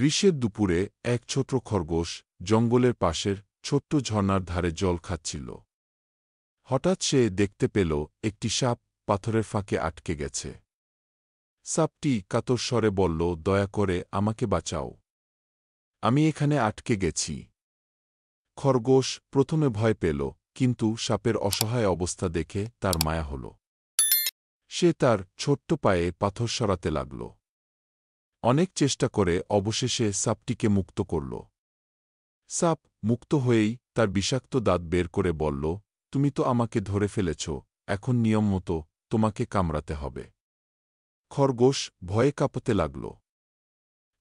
গ্রীষ্মের দুপুরে এক ছোট খরগোশ জঙ্গলের পাশের ছোট্ট ঝর্ণার ধারে জল খাচ্ছিল। হঠাৎ সে দেখতে পেল একটি সাপ পাথরের ফাঁকে আটকে গেছে। সাপটি কাতর স্বরে বলল, দয়া করে আমাকে বাঁচাও, আমি এখানে আটকে গেছি। খরগোশ প্রথমে ভয় পেল, কিন্তু সাপের অসহায় অবস্থা দেখে তার মায়া হল। সে তার ছোট্ট পায়ে পাথর সরাতে লাগল। অনেক চেষ্টা করে অবশেষে সাপটিকে মুক্ত করল। সাপ মুক্ত হয়েই তার বিষাক্ত দাঁত বের করে বলল, তুমি তো আমাকে ধরে ফেলেছ, এখন নিয়ম মতো তোমাকে কামড়াতে হবে। খরগোশ ভয়ে কাঁপতে লাগল।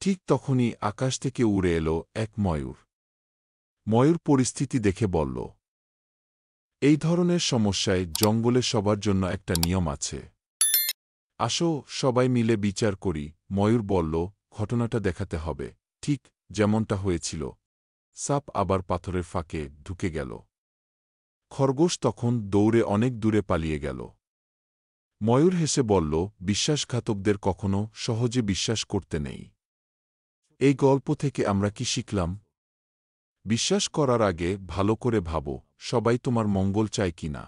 ঠিক তখনই আকাশ থেকে উড়ে এলো এক ময়ূর। ময়ূর পরিস্থিতি দেখে বলল, এই ধরনের সমস্যায় জঙ্গলে সবার জন্য একটা নিয়ম আছে। আসো সবাই মিলে বিচার করি। ময়ূর বলল, ঘটনাটা দেখাতে হবে, ঠিক যেমনটা হয়েছিল। সাপ আবার পাথরের ফাঁকে ঢুকে গেল। খরগোশ তখন দৌড়ে অনেক দূরে পালিয়ে গেল। ময়ূর হেসে বলল, বিশ্বাসঘাতকদের কখনো সহজে বিশ্বাস করতে নেই। এই গল্প থেকে আমরা কি শিখলাম? বিশ্বাস করার আগে ভালো করে ভাবো, সবাই তোমার মঙ্গল চায় কিনা।